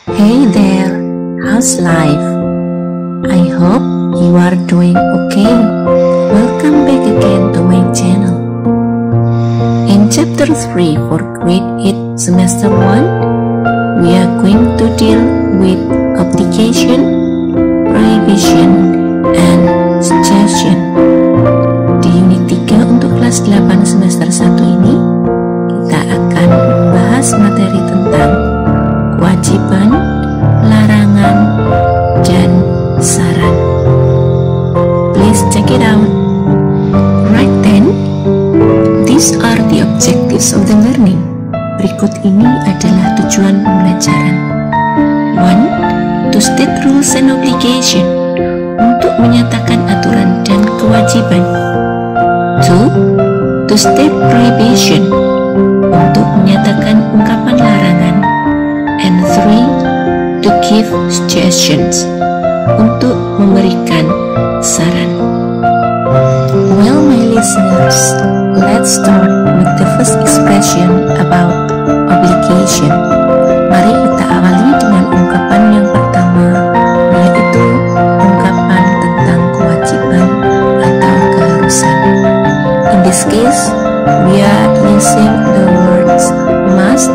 Hey there, how's life? I hope you are doing okay. Welcome back again to my channel. In chapter 3 for grade 8 semester 1, we are going to deal with obligation, prohibition, and suggestion. Di unit 3 untuk kelas 8 semester 1 ini, kita akan membahas materi tentang kewajiban, larangan, dan saran. Please check it out. Right then, these are the objectives of the learning. Berikut ini adalah tujuan pembelajaran. 1. To state rules and obligation, untuk menyatakan aturan dan kewajiban. 2. To state prohibition, untuk menyatakan ungkapan larangan. And 3. To give suggestions, untuk memberikan saran. Well, my listeners, let's start with the first expression about obligation. Mari kita awali dengan ungkapan yang pertama, yaitu ungkapan tentang kewajiban atau keharusan. In this case, we are using the words must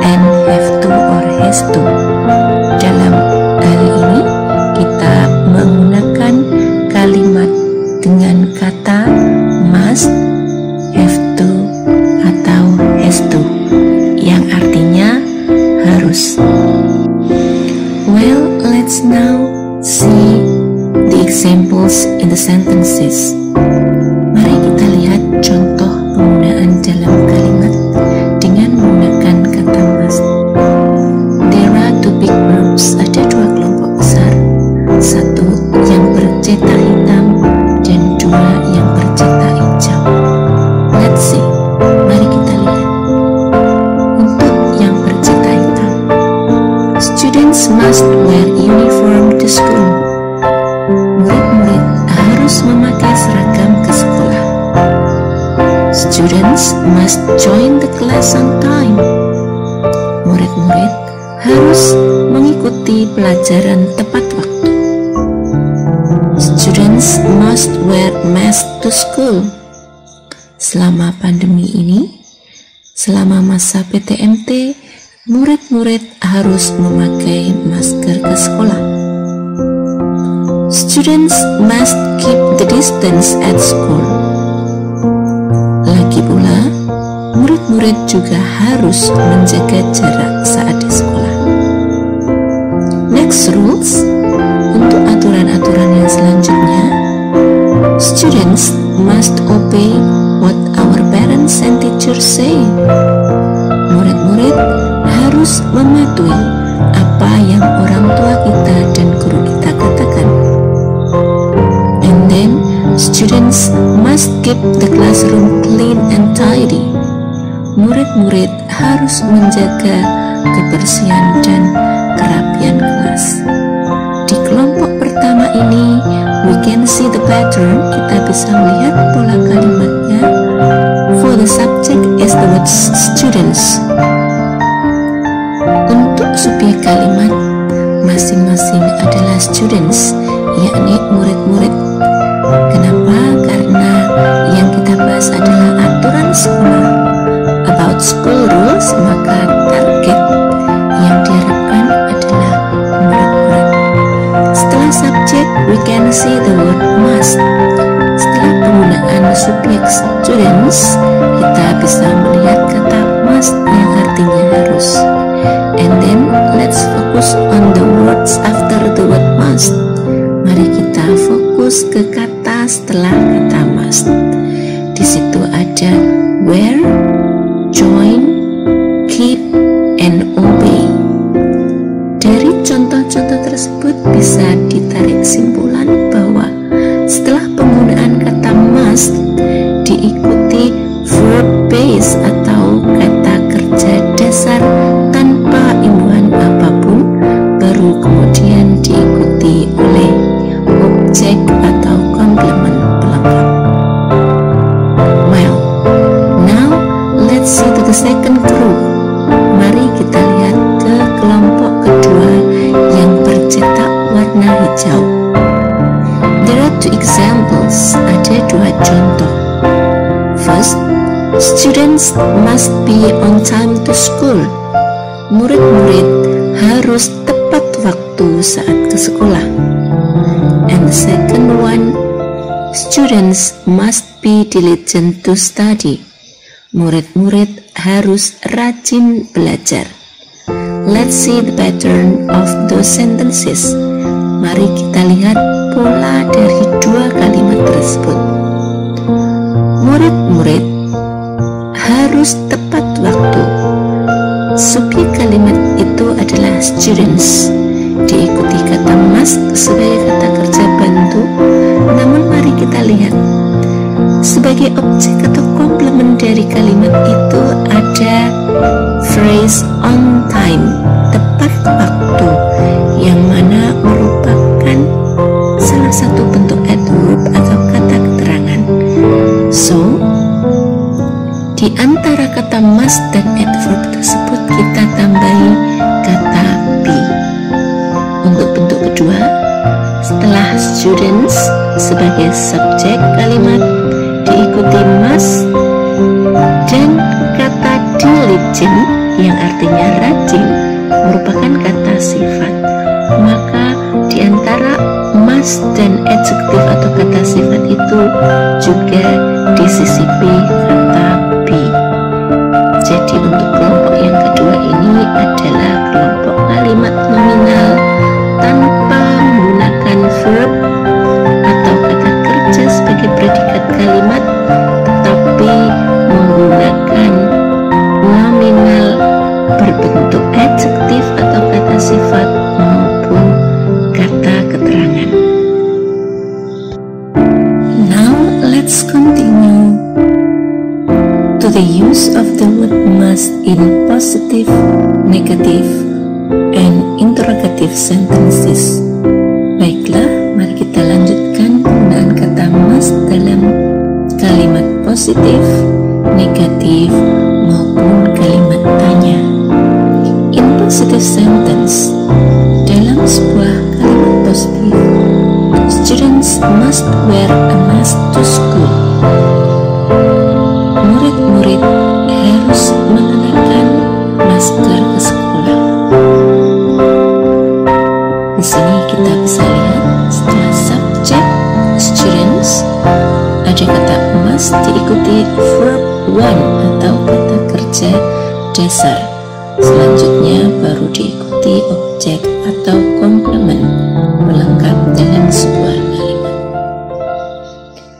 and have to or has to. Dalam hal ini, kita menggunakan kalimat dengan kata must, have to, atau has to, yang artinya harus. Well, let's now see the examples in the sentences. Mari kita lihat contoh penggunaan dalam kalimat dengan menggunakan kata must. There are two big groups, ada dua kelompok besar, satu yang bercetak hitam dan dua yang bercetak hijau. Let's see, mari kita lihat. Untuk yang bercetak hitam, students must wear uniform to school. Murid-murid harus memakai seragam ke sekolah. Students must join the class on time. Murid-murid harus mengikuti pelajaran tepat waktu. Students must wear mask to school. Selama pandemi ini, selama masa PTMT, murid-murid harus memakai masker ke sekolah. Students must keep the distance at school. Lagi pula, murid-murid juga harus menjaga jarak saat di sekolah. Next rules, untuk aturan-aturan yang selanjutnya, students must obey what our parents and teachers say. Murid-murid harus mematuhi apa yang orang tua kita dan guru kita katakan. And then, students must keep the classroom clean and tidy. Murid-murid harus menjaga kebersihan dan kerapian kelas. Di kelompok pertama ini, we can see the pattern. Kita bisa melihat pola kalimatnya. For the subject is the word students. Untuk subjek kalimat, masing-masing adalah students, yakni murid-murid. Kenapa? Karena yang kita bahas adalah aturan sekolah. About school rules, maka target yang diharapkan adalah murid-murid. Setelah subjek, we can see the word must. Setelah penggunaan subjek students, kita bisa melihat kata must yang artinya harus. And then, let's focus on the words after the word must. Mari kita fokus ke kata setelah kata must. Di situ ada wear, join, keep, and obey. Dari contoh-contoh tersebut bisa ditarik kesimpulan bahwa setelah penggunaan kata must diikuti verb base atau kata kerja dasar tanpa imbuhan apapun, baru kemudian diikuti oleh objek atau komplement pelengkap. Well, now let's see to the second jauh. There are two examples, ada dua contoh. First, students must be on time to school. Murid-murid harus tepat waktu saat ke sekolah. And the second one, students must be diligent to study. Murid-murid harus rajin belajar. Let's see the pattern of those sentences. Mari kita lihat pola dari dua kalimat tersebut. Murid-murid harus tepat waktu. Subjek kalimat itu adalah students, diikuti kata must sebagai kata kerja bantu. Namun mari kita lihat, sebagai objek atau komplement dari kalimat itu ada phrase on time, tepat waktu, yang mana merupakan salah satu bentuk adverb atau kata keterangan. So, di antara kata must dan adverb tersebut kita tambahi kata be. Untuk bentuk kedua, setelah students sebagai subjek kalimat diikuti must dan kata diligent yang artinya rajin merupakan kata sifat, maka di antara must dan adjektif atau kata sifat itu juga disisipi kata be. Jadi untuk kelompok yang kedua ini adalah kelompok kalimat nominal tanpa menggunakan verb atau kata kerja sebagai predikat kalimat, tetapi menggunakan nominal berbentuk adjektif atau kata sifat maupun kata keterangan. Now let's continue to the use of the word must in positive, negative, and interrogative sentences. Baiklah, mari kita lanjutkan penggunaan kata must dalam kalimat positif, negatif, maupun kalimat tanya. In positive sentence, dalam sebuah kalimat positif, students must wear a mask to school. Murid-murid harus mengenakan masker ke sekolah. Di sini kita bisa lihat setelah subjek students ada kata must diikuti verb one atau kata kerja dasar. Selanjutnya baru diikuti objek atau komplement pelengkap dalam sebuah kalimat.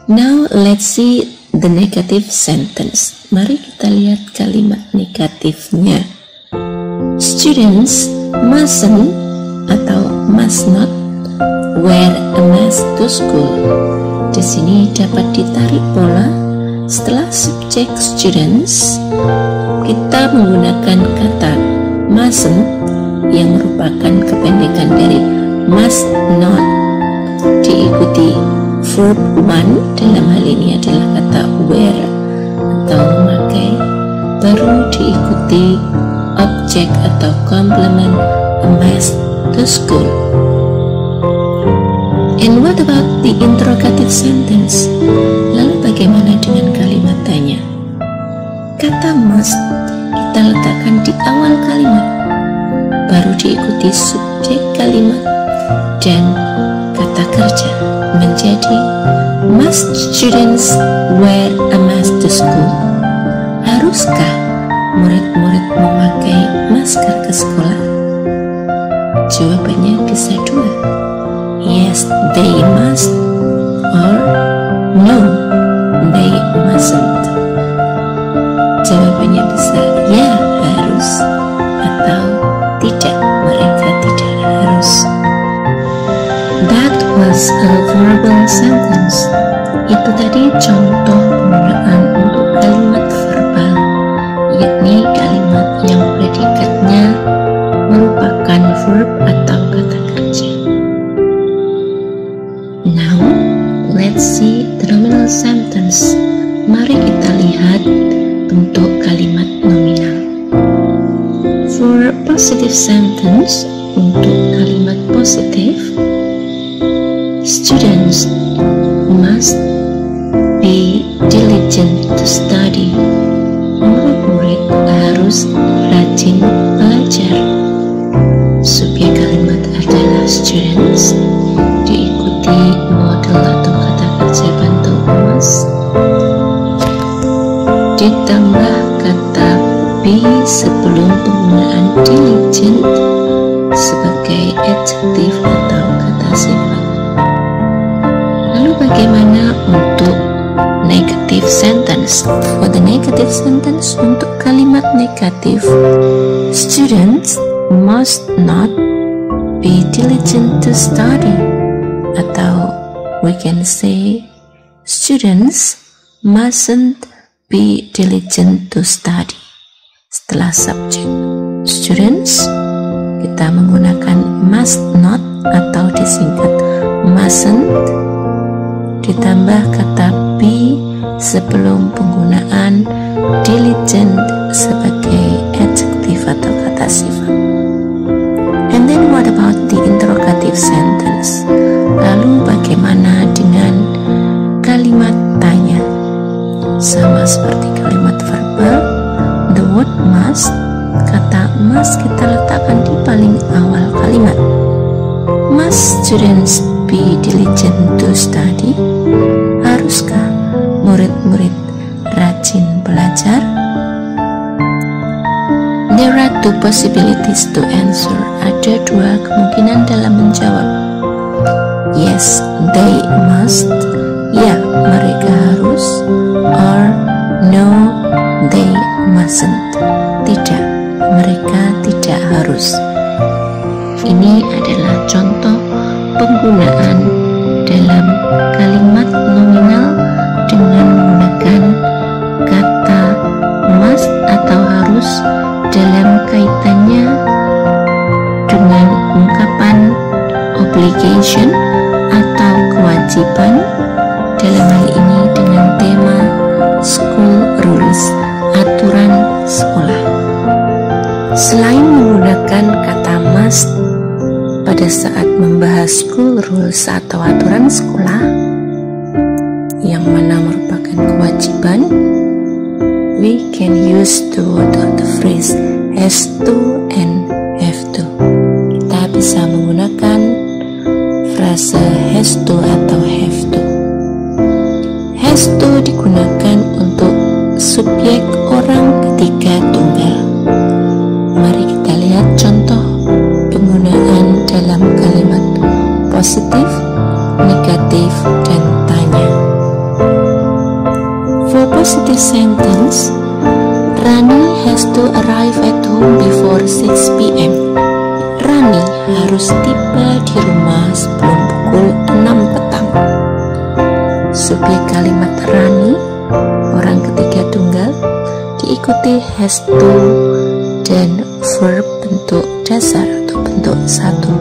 Now let's see the negative sentence. Mari kita lihat kalimat negatifnya. Students mustn't atau must not wear a mask to school. Di sini dapat ditarik pola setelah subjek students kita menggunakan kata mustn't yang merupakan kependekan dari must not diikuti verb one, dalam hal ini adalah kata wear atau memakai, baru diikuti objek atau komplement a mask to school. And what about the interrogative sentence? Lalu bagaimana dengan kalimat tanya? Kata must kita letakkan di awal kalimat, baru diikuti subjek kalimat dan kata kerja, menjadi must students wear a mask to school? Haruskah murid-murid memakai masker ke sekolah? Jawabannya bisa dua. Yes, they must, or no, they mustn't. Jawabannya bisa ya harus atau tidak, mereka tidak harus. That was a verbal sentence. Itu tadi contoh penggunaan untuk kalimat verbal, yakni kalimat yang predikatnya merupakan verb atau kata kerja. Now, let's see the nominal sentence. Mari kita lihat bentuk kalimat nominal. For positive sentence, untuk kalimat positif, Students must be diligent to study. Murid-murid harus rajin belajar. Subjek kalimat adalah students, diikuti model atau kata kerja bentuk must, ditambah kata be sebelum penggunaan diligent sebagai adjektif atau kata sifat. Lalu bagaimana untuk negative sentence? For the negative sentence, untuk kalimat negatif, students must not be diligent to study, atau we can say students mustn't be diligent to study. Setelah subjek students, kita menggunakan must not atau disingkat mustn't, ditambah kata be sebelum penggunaan diligent sebagai adjektif atau kata sifat. And then what about the interrogative sentence? Lalu bagaimana dengan kalimat tanya? Sama seperti kalimat verbal, the word must, kata must kita letakkan di paling awal kalimat. Must students be diligent to study? Haruskah murid-murid rajin belajar? There are two possibilities to answer. Ada dua kemungkinan dalam menjawab. Yes, they must. Ya, mereka harus. Or no, they mustn't. Tidak, mereka tidak harus. Ini adalah contoh penggunaan dalam kalimat nominal dengan menggunakan kata must atau harus dalam kaitannya dengan ungkapan obligation atau kewajiban, dalam hal ini dengan tema school rules, aturan sekolah. Selain menggunakan kata must pada saat membahas school rules atau aturan sekolah yang mana merupakan kewajiban, we can use the word or the phrase has to and have to. Kita bisa menggunakan frase has to atau have to. Has to digunakan untuk subjek orang ketiga tunggal. Mari kita lihat contoh penggunaan dalam kalimat positif, negatif, dan tanya. For positive sentence, Rani has to arrive at home before 6 p.m. Rani harus tiba di rumah sebelum pukul 6 petang. Subjek kalimat Rani, orang ketiga tunggal, diikuti has to dan verb bentuk dasar atau bentuk satu.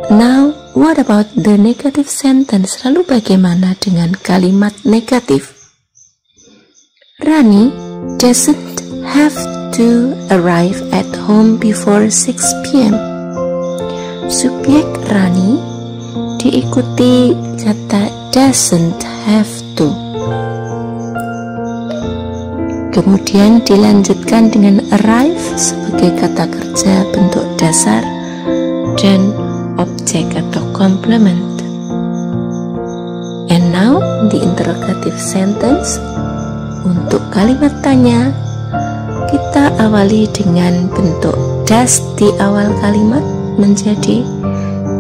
Now, what about the negative sentence? Lalu bagaimana dengan kalimat negatif? Rani doesn't have to arrive at home before 6 p.m. Subjek Rani diikuti kata doesn't have to. Kemudian dilanjutkan dengan arrive sebagai kata kerja bentuk dasar dan objek atau complement. And now the interrogative sentence. Untuk kalimat tanya, kita awali dengan bentuk does di awal kalimat menjadi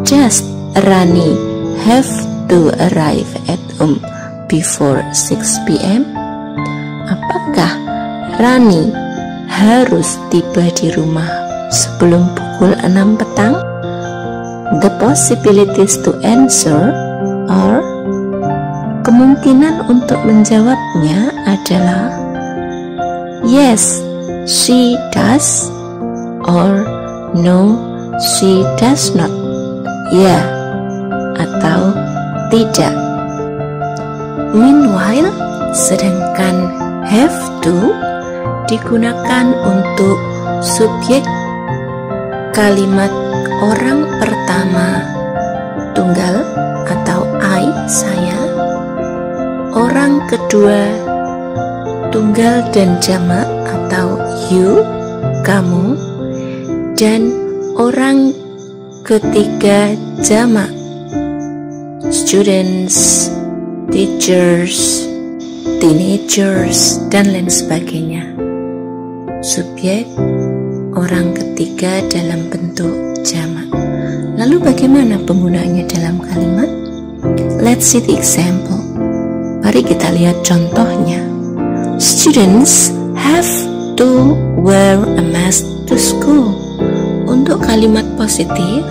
does Rani have to arrive at home before 6 p.m. Apakah Rani harus tiba di rumah sebelum pukul 6 petang? The possibilities to answer are, kemungkinan untuk menjawabnya adalah yes, she does, or no, she does not. Ya atau tidak. Meanwhile, sedangkan have to digunakan untuk subjek kalimat orang pertama tunggal atau I, saya. Orang kedua tunggal dan jamak atau you, kamu. Dan orang ketiga jamak, students, teachers, teenagers, dan lain sebagainya. Subjek orang ketiga dalam bentuk jamak. Lalu bagaimana penggunaannya dalam kalimat? Let's see the example. Mari kita lihat contohnya. Students have to wear a mask to school. Untuk kalimat positif,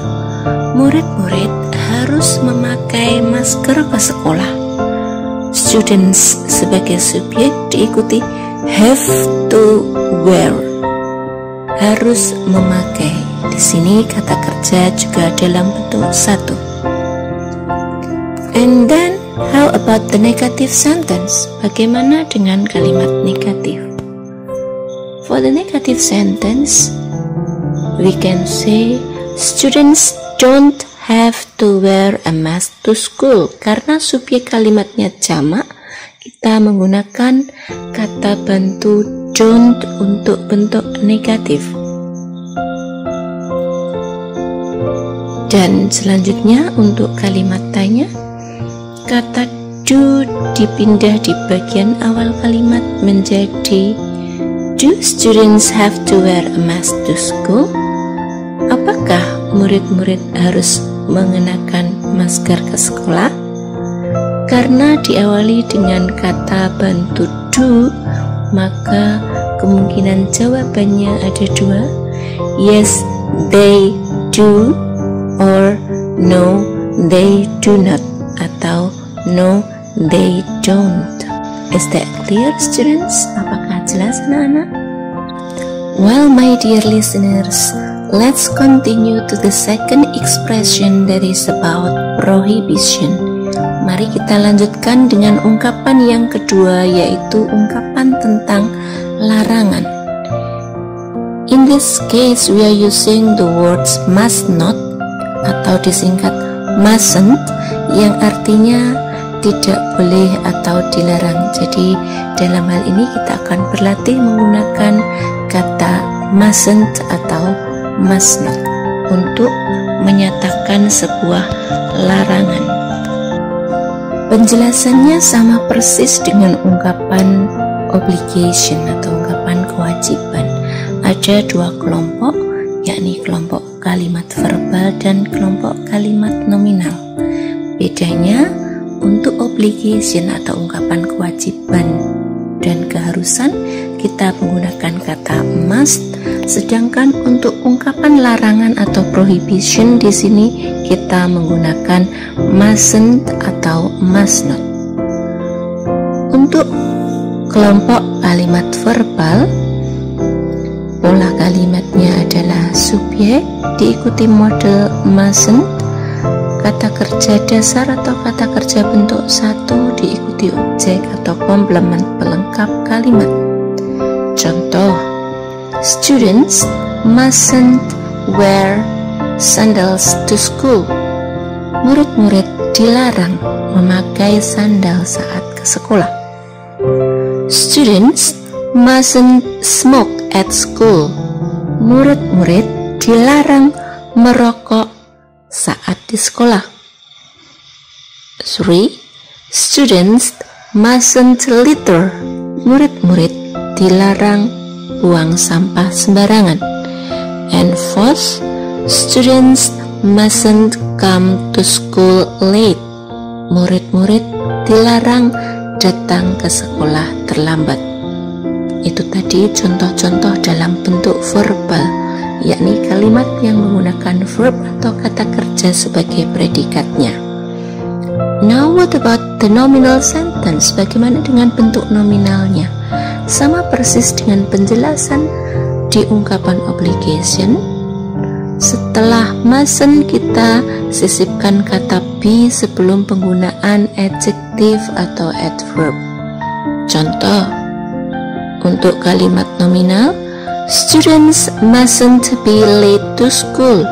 murid-murid harus memakai masker ke sekolah. Students sebagai subjek diikuti have to wear, harus memakai. Di sini kata kerja juga dalam bentuk satu. And then how about the negative sentence? Bagaimana dengan kalimat negatif? For the negative sentence, we can say students don't have to wear a mask to school. Karena subjek kalimatnya jamak, kita menggunakan kata bantu don't untuk bentuk negatif. Dan selanjutnya untuk kalimat tanya, kata do dipindah di bagian awal kalimat menjadi do students have to wear a mask to school? Apakah murid-murid harus mengenakan masker ke sekolah? Karena diawali dengan kata bantu do, maka kemungkinan jawabannya ada dua. Yes, they do, or no, they do not, atau no, they don't. Is that clear, students? Apakah jelas, anak-anak? Well, my dear listeners, let's continue to the second expression that is about prohibition. Mari kita lanjutkan dengan ungkapan yang kedua, yaitu ungkapan tentang larangan. In this case, we are using the words must not atau disingkat mustn't, yang artinya tidak boleh atau dilarang. Jadi dalam hal ini kita akan berlatih menggunakan kata mustn't atau must not untuk menyatakan sebuah larangan. Penjelasannya sama persis dengan ungkapan obligation atau ungkapan kewajiban. Ada dua kelompok, yakni kelompok kalimat verbal dan kelompok kalimat nominal. Bedanya, untuk obligation atau ungkapan kewajiban dan keharusan kita menggunakan kata must, sedangkan untuk ungkapan larangan atau prohibition di sini kita menggunakan mustn't atau must not. Untuk kelompok kalimat verbal, pola kalimatnya adalah subjek diikuti model mustn't, kata kerja dasar atau kata kerja bentuk satu diikuti objek atau komplement pelengkap kalimat. Contoh, students mustn't wear sandals to school. Murid-murid dilarang memakai sandal saat ke sekolah. Students mustn't smoke at school. Murid-murid dilarang merokok saat di sekolah. 3. Students mustn't litter. Murid-murid dilarang buang sampah sembarangan. And 4th, students mustn't come to school late. Murid-murid dilarang datang ke sekolah terlambat. Itu tadi contoh-contoh dalam bentuk verbal, yakni kalimat yang menggunakan verb atau kata kerja sebagai predikatnya. Now what about the nominal sentence? Bagaimana dengan bentuk nominalnya? Sama persis dengan penjelasan di ungkapan obligation. Setelah mustn't kita sisipkan kata be sebelum penggunaan adjektif atau adverb. Contoh, untuk kalimat nominal, students mustn't be late to school.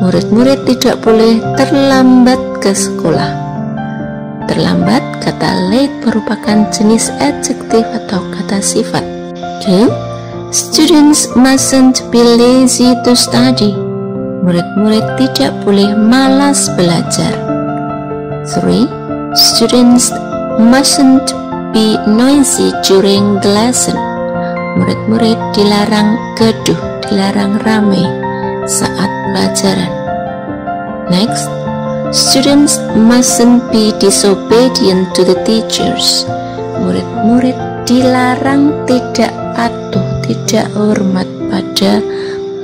Murid-murid tidak boleh terlambat ke sekolah. Terlambat, kata late merupakan jenis adjektif atau kata sifat. 2. Students mustn't be lazy to study. Murid-murid tidak boleh malas belajar. 3. Students mustn't be noisy during the lesson. Murid-murid dilarang gaduh, dilarang ramai saat pelajaran. Next, students mustn't be disobedient to the teachers. Murid-murid dilarang tidak patuh, tidak hormat pada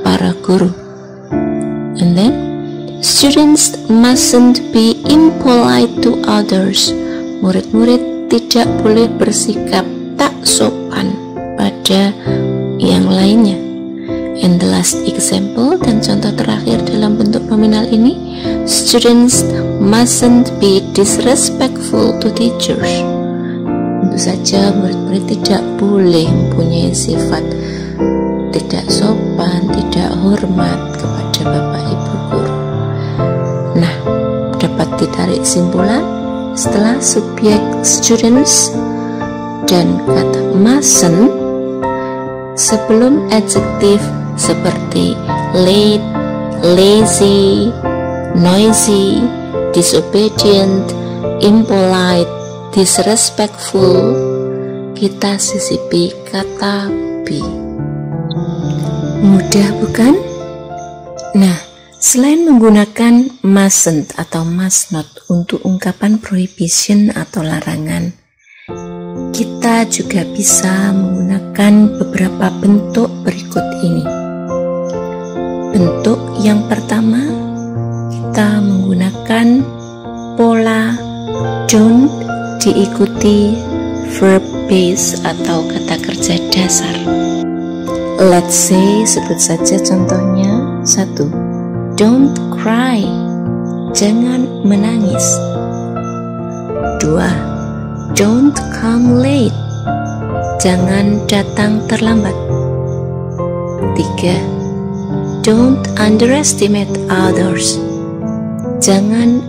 para guru. And then, students mustn't be impolite to others. Murid-murid tidak boleh bersikap tak sopan pada yang lainnya. And the last example dan contoh terakhir dalam bentuk nominal ini, students mustn't be disrespectful to teachers. Tentu saja murid-murid tidak boleh mempunyai sifat tidak sopan, tidak hormat kepada bapak ibu guru. Nah, dapat ditarik kesimpulan setelah subjek students dan kata mustn't, sebelum adjektif seperti late, lazy, noisy, disobedient, impolite, disrespectful, kita sisipi kata be. Mudah bukan? Nah, selain menggunakan mustn't atau must not untuk ungkapan prohibition atau larangan, kita juga bisa menggunakan beberapa bentuk berikut ini. Bentuk yang pertama, kita menggunakan pola don't diikuti verb base atau kata kerja dasar. Let's say, sebut saja contohnya. 1. Don't cry, jangan menangis. 2. Don't come late, jangan datang terlambat. 3. Don't underestimate others, jangan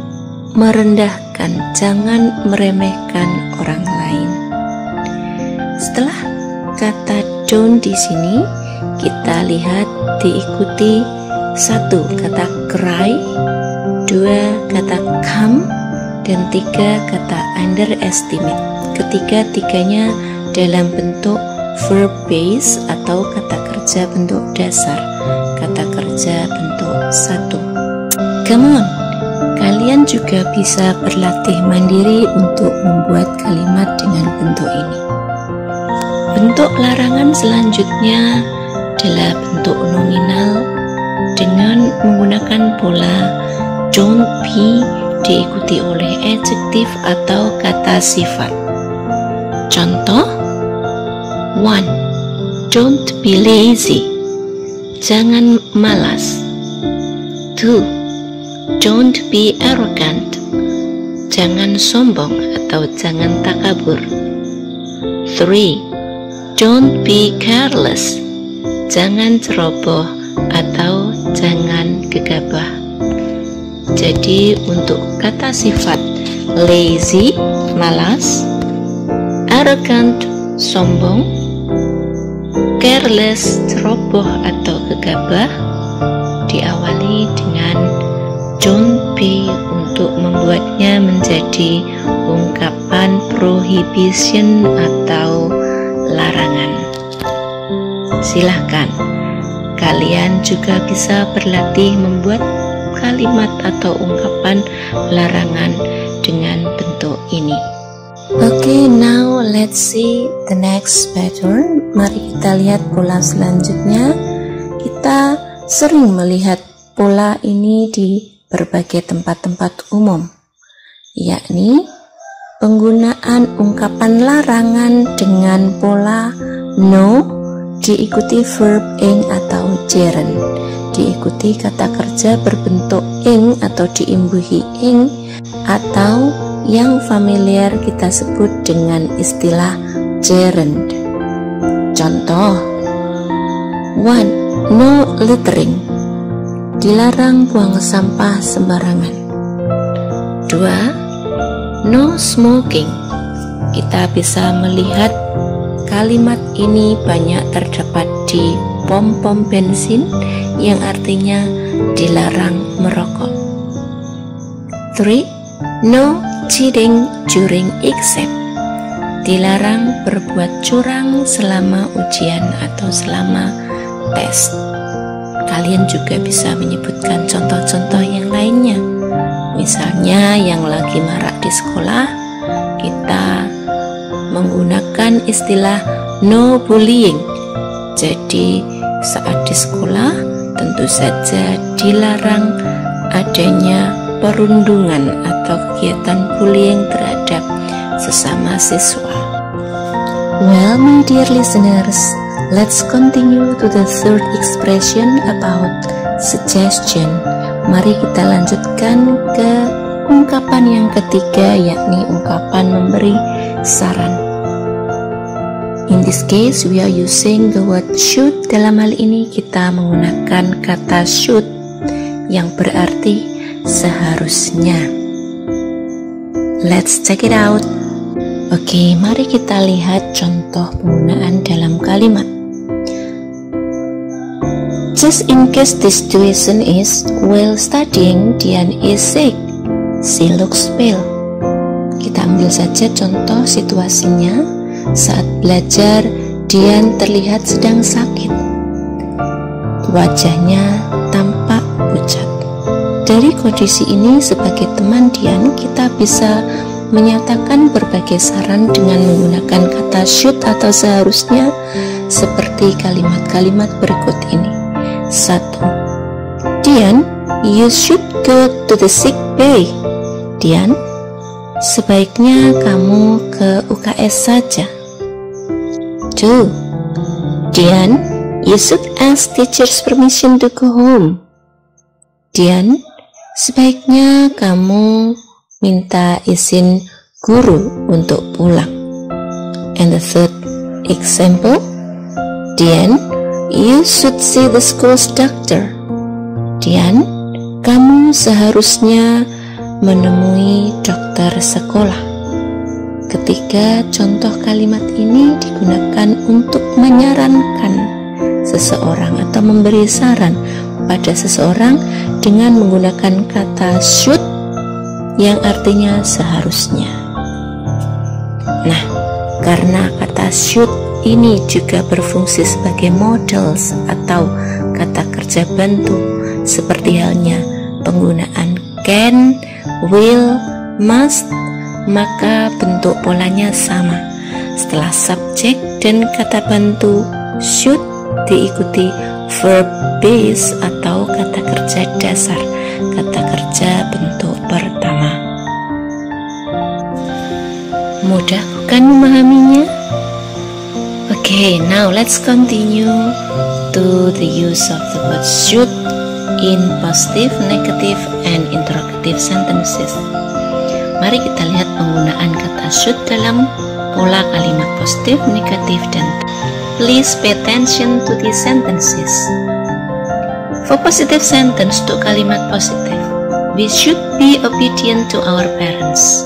merendahkan, jangan meremehkan orang lain. Setelah kata don't di sini, kita lihat diikuti 1 kata cry, 2 kata come, dan 3 kata underestimate. Ketiga-tiganya dalam bentuk verb base atau kata kerja bentuk dasar, kata kerja bentuk 1. Come on, kalian juga bisa berlatih mandiri untuk membuat kalimat dengan bentuk ini. Bentuk larangan selanjutnya adalah bentuk nominal dengan menggunakan pola don't be diikuti oleh adjektif atau kata sifat. Contoh 1. Don't be lazy, jangan malas. 2. Don't be arrogant, jangan sombong atau jangan takabur. 3. Don't be careless, jangan ceroboh atau jangan gegabah. Jadi untuk kata sifat lazy, malas, arrogant, sombong, careless, ceroboh atau gegabah, diawali dengan don't be untuk membuatnya menjadi ungkapan prohibition atau larangan. Silahkan, kalian juga bisa berlatih membuat kalimat atau ungkapan larangan dengan bentuk ini. Okay, now let's see the next pattern. Mari kita lihat pola selanjutnya. Kita sering melihat pola ini di berbagai tempat-tempat umum, yakni penggunaan ungkapan larangan dengan pola no diikuti verb ing atau gerund, diikuti kata kerja berbentuk ing atau diimbuhi ing, atau yang familiar kita sebut dengan istilah gerund. Contoh 1. No littering, dilarang buang sampah sembarangan. 2. No smoking. Kita bisa melihat kalimat ini banyak terdapat di pom-pom bensin yang artinya dilarang merokok. 3. No cheating during exam. Dilarang berbuat curang selama ujian atau selama tes. Kalian juga bisa menyebutkan contoh-contoh yang lainnya. Misalnya yang lagi marak di sekolah, kita menggunakan istilah no bullying. Jadi saat di sekolah tentu saja dilarang adanya perundungan atau kegiatan bullying terhadap sesama siswa. Well, my dear listeners, let's continue to the third expression about suggestion. Mari kita lanjutkan ke ungkapan yang ketiga, yakni ungkapan memberi saran. In this case, we are using the word should. Dalam hal ini kita menggunakan kata should yang berarti seharusnya. Let's check it out. Oke, mari kita lihat contoh penggunaan dalam kalimat. Just in case the situation is, while studying, Dian is sick. She looks pale. Kita ambil saja contoh situasinya. Saat belajar, Dian terlihat sedang sakit. Wajahnya tampak pucat. Dari kondisi ini, sebagai teman Dian, kita bisa menyatakan berbagai saran dengan menggunakan kata should atau seharusnya, seperti kalimat-kalimat berikut ini. 1. Dian, you should go to the sick bay. Dian, sebaiknya kamu ke UKS saja. 2. Dian, you should ask teacher's permission to go home. Dian, sebaiknya kamu minta izin guru untuk pulang. And the third example, Dian, you should see the school's doctor. Dian, kamu seharusnya menemui dokter sekolah. Ketiga contoh kalimat ini digunakan untuk menyarankan seseorang atau memberi saran pada seseorang dengan menggunakan kata should yang artinya seharusnya. Nah, karena kata should ini juga berfungsi sebagai models atau kata kerja bantu, seperti halnya penggunaan can, will, must, maka bentuk polanya sama. Setelah subjek dan kata bantu should diikuti verb base atau kata kerja dasar, kata kerja bentuk pertama. Mudah bukan memahaminya? Okay, now let's continue to the use of the word should in positive, negative, and interrogative sentences. Mari kita lihat penggunaan kata should dalam pola kalimat positif, negatif, dan please pay attention to these sentences. For positive sentence, untuk kalimat positif, we should be obedient to our parents.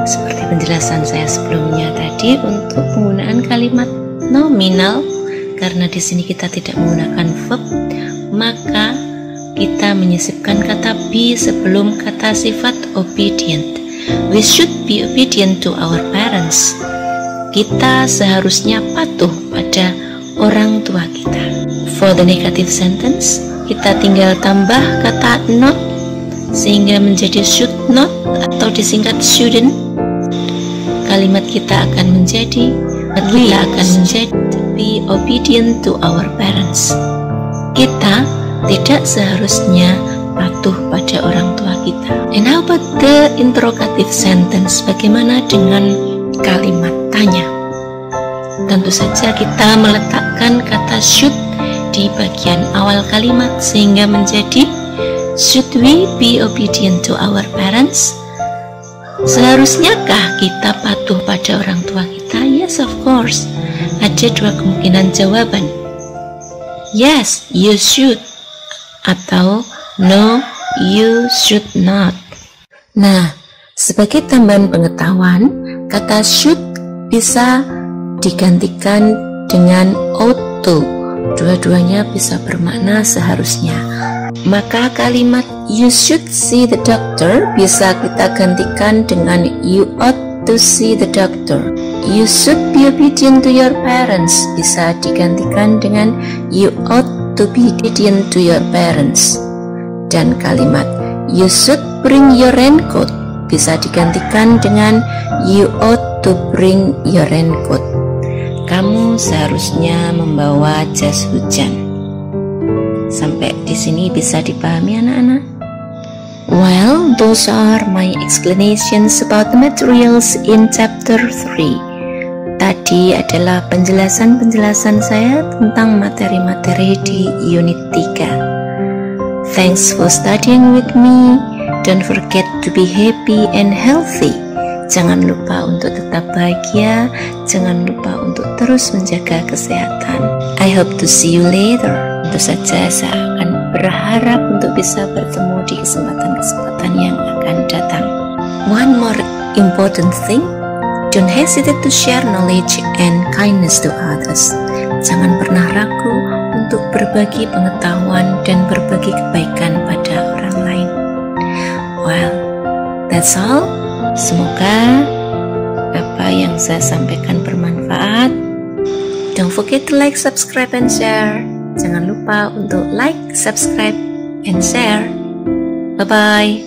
Seperti penjelasan saya sebelumnya tadi, untuk penggunaan kalimat nominal, karena di sini kita tidak menggunakan verb, maka kita menyisipkan kata be sebelum kata sifat obedient. We should be obedient to our parents. Kita seharusnya patuh pada orang tua kita. For the negative sentence, kita tinggal tambah kata not sehingga menjadi should not atau disingkat shouldn't. Kalimat kita akan menjadi be obedient to our parents. Kita tidak seharusnya patuh pada orang tua kita. And how about the interrogative sentence? Bagaimana dengan kalimat tanya? Tentu saja kita meletakkan kata should di bagian awal kalimat sehingga menjadi should we be obedient to our parents? Seharusnyakah kita patuh pada orang tua kita? Yes, of course. Ada dua kemungkinan jawaban. Yes, you should. Atau no, you should not. Nah, sebagai tambahan pengetahuan, kata should bisa digantikan dengan ought to. Dua-duanya bisa bermakna seharusnya. Maka kalimat you should see the doctor bisa kita gantikan dengan you ought to see the doctor. You should be obedient to your parents bisa digantikan dengan you ought to be obedient to your parents. Dan kalimat you should bring your raincoat bisa digantikan dengan you ought to bring your raincoat. Kamu seharusnya membawa jas hujan. Sampai di sini bisa dipahami anak-anak? Well, those are my explanations about the materials in chapter 3. Tadi adalah penjelasan-penjelasan saya tentang materi-materi di unit 3. Thanks for studying with me. Don't forget to be happy and healthy. Jangan lupa untuk tetap bahagia. Jangan lupa untuk terus menjaga kesehatan. I hope to see you later. Tentu saja saya akan berharap untuk bisa bertemu di kesempatan-kesempatan yang akan datang. One more important thing. Don't hesitate to share knowledge and kindness to others. Jangan pernah ragu untuk berbagi pengetahuan dan berbagi kebaikan pada orang lain. Well, that's all. Semoga apa yang saya sampaikan bermanfaat. Don't forget to like, subscribe, and share. Jangan lupa untuk like, subscribe, and share. Bye-bye.